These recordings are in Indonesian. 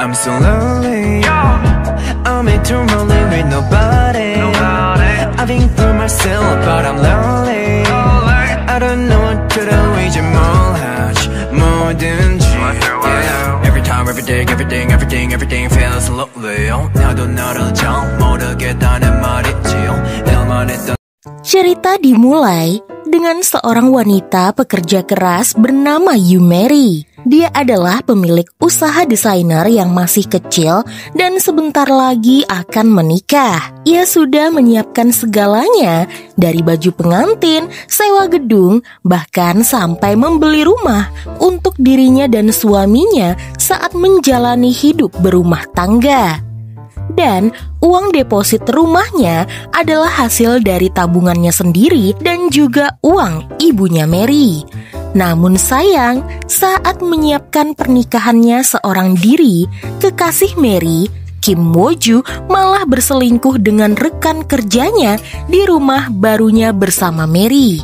I'm so lonely. I'm eternally with nobody. I think for myself, but I'm lonely. I don't know what to do. 이제 뭘 하지 뭐든지. Every time, every day, everything feels lonely. 나도 너를 잘 모르겠다는 말이지. 일만 했던. Cerita dimulai dengan seorang wanita pekerja keras bernama Yumeri. Dia adalah pemilik usaha desainer yang masih kecil dan sebentar lagi akan menikah. Ia sudah menyiapkan segalanya, dari baju pengantin, sewa gedung, bahkan sampai membeli rumah untuk dirinya dan suaminya saat menjalani hidup berumah tangga. Dan uang deposit rumahnya adalah hasil dari tabungannya sendiri dan juga uang ibunya Mary. Namun sayang, saat menyiapkan pernikahannya seorang diri, kekasih Mary, Kim Woo-ju, malah berselingkuh dengan rekan kerjanya di rumah barunya bersama Mary.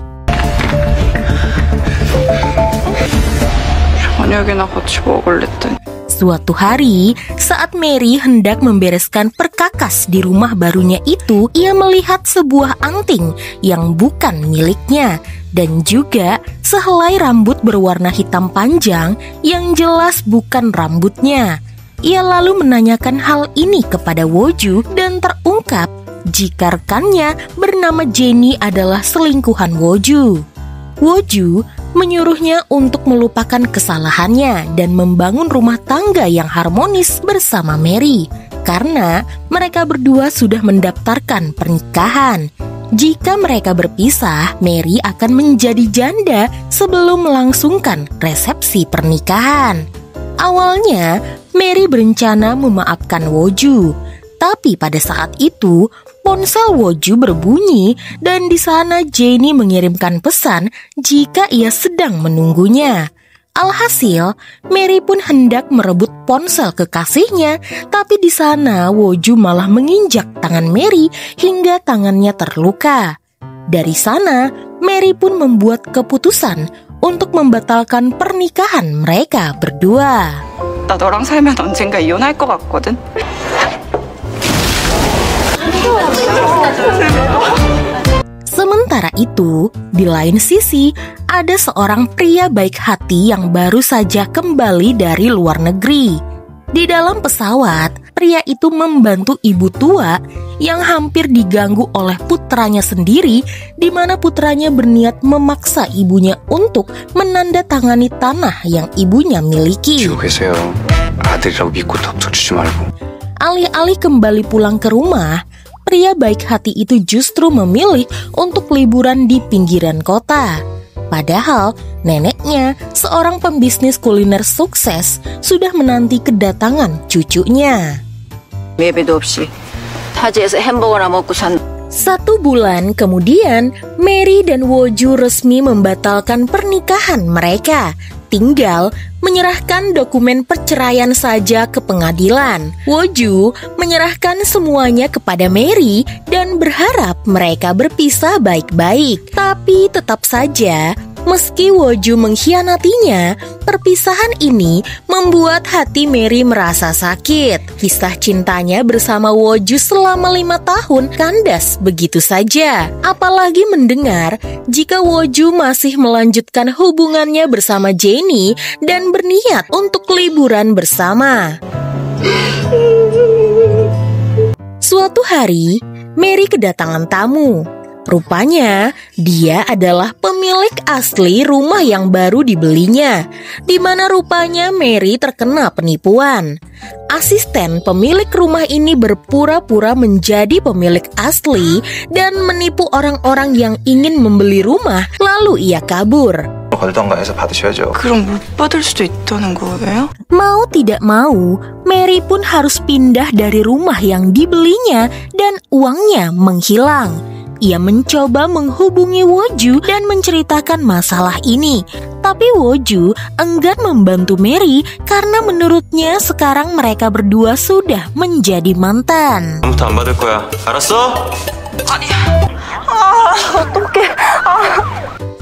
Suatu hari, saat Mary hendak membereskan perkakas di rumah barunya itu, ia melihat sebuah anting yang bukan miliknya dan juga sehelai rambut berwarna hitam panjang yang jelas bukan rambutnya. Ia lalu menanyakan hal ini kepada Woo-ju dan terungkap jika rekannya bernama Jenny adalah selingkuhan Woo-ju. Woo-ju menyuruhnya untuk melupakan kesalahannya dan membangun rumah tangga yang harmonis bersama Mary, karena mereka berdua sudah mendaftarkan pernikahan. Jika mereka berpisah, Mary akan menjadi janda sebelum melangsungkan resepsi pernikahan. Awalnya, Mary berencana memaafkan Woo-ju, tapi pada saat itu ponsel Woo-ju berbunyi dan di sana Jenny mengirimkan pesan jika ia sedang menunggunya. Alhasil, Mary pun hendak merebut ponsel kekasihnya, tapi di sana Woo-ju malah menginjak tangan Mary hingga tangannya terluka. Dari sana, Mary pun membuat keputusan untuk membatalkan pernikahan mereka berdua. 나 너랑 살면 언젠가 이혼할 것 같거든. Sementara itu, di lain sisi, ada seorang pria baik hati yang baru saja kembali dari luar negeri. Di dalam pesawat, pria itu membantu ibu tua yang hampir diganggu oleh putranya sendiri, di mana putranya berniat memaksa ibunya untuk menandatangani tanah yang ibunya miliki. Alih-alih kembali pulang ke rumah, pria baik hati itu justru memilih untuk liburan di pinggiran kota. Padahal neneknya, seorang pembisnis kuliner sukses, sudah menanti kedatangan cucunya. 예배도 없이 타지에서 햄버거나 먹고 산. 1 bulan kemudian, Mary dan Woo-ju resmi membatalkan pernikahan mereka. Tinggal menyerahkan dokumen perceraian saja ke pengadilan. Woo-ju menyerahkan semuanya kepada Mary dan berharap mereka berpisah baik-baik. Tapi tetap saja, meski Woo-ju mengkhianatinya, perpisahan ini membuat hati Mary merasa sakit. Kisah cintanya bersama Woo-ju selama 5 tahun kandas begitu saja. Apalagi mendengar jika Woo-ju masih melanjutkan hubungannya bersama Jenny dan berniat untuk liburan bersama. Suatu hari, Mary kedatangan tamu. Rupanya, dia adalah pemilik asli rumah yang baru dibelinya, di mana rupanya Mary terkena penipuan. Asisten pemilik rumah ini berpura-pura menjadi pemilik asli dan menipu orang-orang yang ingin membeli rumah, lalu ia kabur. 그럼 못 받을 수도 있다는 거예요? Mau tidak mau, Mary pun harus pindah dari rumah yang dibelinya dan uangnya menghilang. Ia mencoba menghubungi Woo-ju dan menceritakan masalah ini. Tapi Woo-ju enggan membantu Mary karena menurutnya sekarang mereka berdua sudah menjadi mantan. 아무도 안 받을 거야. 알았어? 아니야. 어떡해.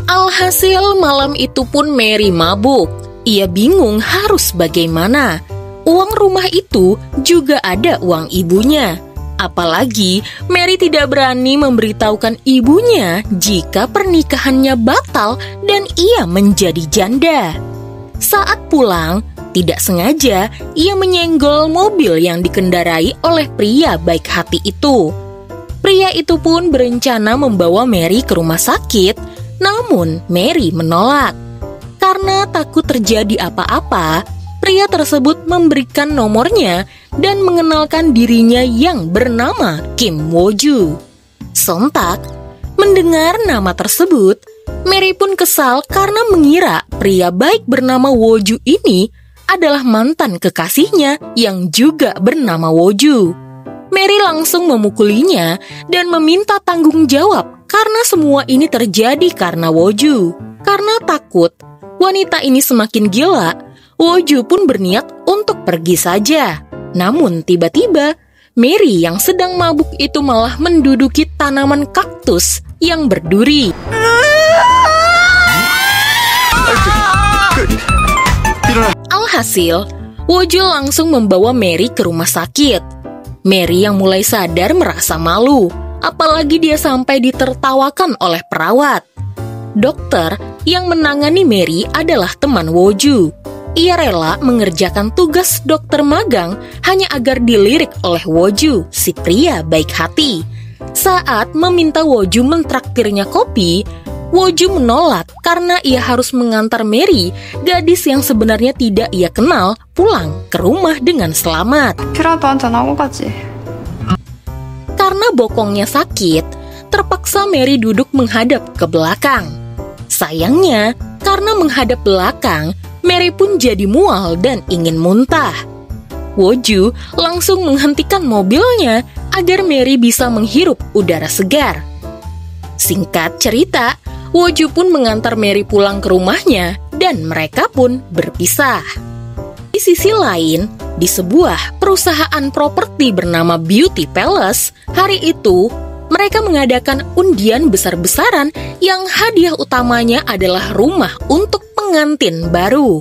Alhasil malam itu pun Mary mabuk. Ia bingung harus bagaimana. uang rumah itu juga ada uang ibunya. Apalagi Mary tidak berani memberitahukan ibunya jika pernikahannya batal dan ia menjadi janda. Saat pulang, tidak sengaja ia menyenggol mobil yang dikendarai oleh pria baik hati itu. Pria itu pun berencana membawa Mary ke rumah sakit, namun Mary menolak. Karena takut terjadi apa-apa, pria tersebut memberikan nomornya dan mengenalkan dirinya yang bernama Kim Woo-ju. Sontak, mendengar nama tersebut, Mary pun kesal karena mengira pria baik bernama Woo-ju ini adalah mantan kekasihnya yang juga bernama Woo-ju. Mary langsung memukulinya dan meminta tanggung jawab karena semua ini terjadi karena Woo-ju. Karena takut wanita ini semakin gila, Woo-ju pun berniat untuk pergi saja. Namun tiba-tiba, Mary yang sedang mabuk itu malah menduduki tanaman kaktus yang berduri. Alhasil, Woo-ju langsung membawa Mary ke rumah sakit. Mary yang mulai sadar merasa malu, apalagi dia sampai ditertawakan oleh perawat. Dokter yang menangani Mary adalah teman Woo-ju. Ia rela mengerjakan tugas dokter magang hanya agar dilirik oleh Woo-ju, si pria baik hati. Saat meminta Woo-ju mentraktirnya kopi, Woo-ju menolak karena ia harus mengantar Mary, gadis yang sebenarnya tidak ia kenal, pulang ke rumah dengan selamat. 커피라도 한잔 하고 가지. Karena bokongnya sakit, terpaksa Mary duduk menghadap ke belakang. Sayangnya, karena menghadap belakang, Mary pun jadi mual dan ingin muntah. Woo-ju langsung menghentikan mobilnya agar Mary bisa menghirup udara segar. Singkat cerita, Woo-ju pun mengantar Mary pulang ke rumahnya dan mereka pun berpisah. Di sisi lain, di sebuah perusahaan properti bernama Beauty Palace, hari itu mereka mengadakan undian besar-besaran yang hadiah utamanya adalah rumah untuk pengantin baru.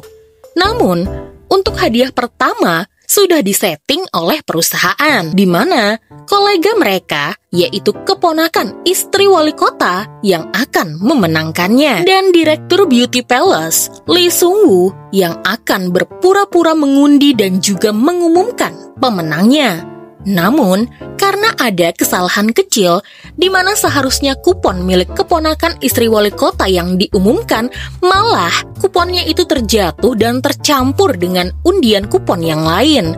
Namun, untuk hadiah pertama sudah disetting oleh perusahaan, di mana kolega mereka, yaitu keponakan istri wali kota yang akan memenangkannya. Dan direktur Beauty Palace, Lee Sung-woo, yang akan berpura-pura mengundi dan juga mengumumkan pemenangnya. Namun, karena ada kesalahan kecil, di mana seharusnya kupon milik keponakan istri wali kota yang diumumkan, malah kuponnya itu terjatuh dan tercampur dengan undian kupon yang lain.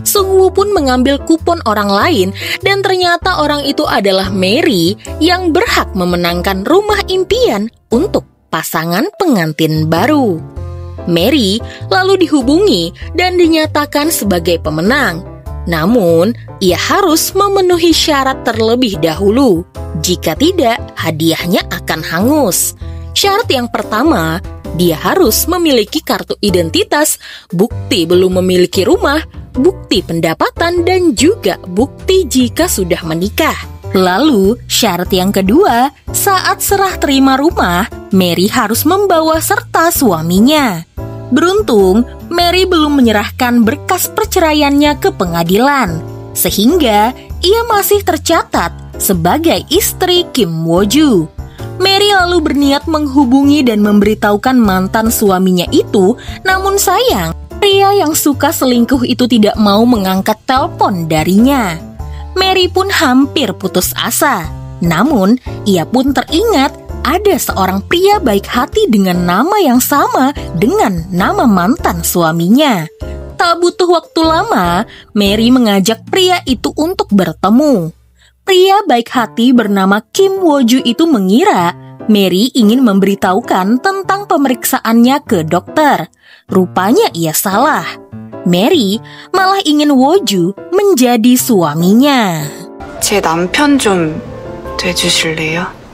Sung-woo pun mengambil kupon orang lain dan ternyata orang itu adalah Mary yang berhak memenangkan rumah impian untuk pasangan pengantin baru. Mary lalu dihubungi dan dinyatakan sebagai pemenang. Namun, ia harus memenuhi syarat terlebih dahulu. Jika tidak, hadiahnya akan hangus. Syarat yang pertama, dia harus memiliki kartu identitas, bukti belum memiliki rumah, bukti pendapatan, dan juga bukti jika sudah menikah. Lalu, syarat yang kedua, saat serah terima rumah, Mary harus membawa serta suaminya. Beruntung, Mary belum menyerahkan berkas perceraiannya ke pengadilan, sehingga ia masih tercatat sebagai istri Kim Woo-ju. Mary lalu berniat menghubungi dan memberitahukan mantan suaminya itu, namun sayang, pria yang suka selingkuh itu tidak mau mengangkat telepon darinya. Mary pun hampir putus asa, namun ia pun teringat ada seorang pria baik hati dengan nama yang sama dengan nama mantan suaminya. Tak butuh waktu lama, Mary mengajak pria itu untuk bertemu. Pria baik hati bernama Kim Woo-ju itu mengira Mary ingin memberitahukan tentang pemeriksaannya ke dokter. Rupanya ia salah. Mary malah ingin Woo-ju menjadi suaminya. 제 남편 좀 돼주실래요?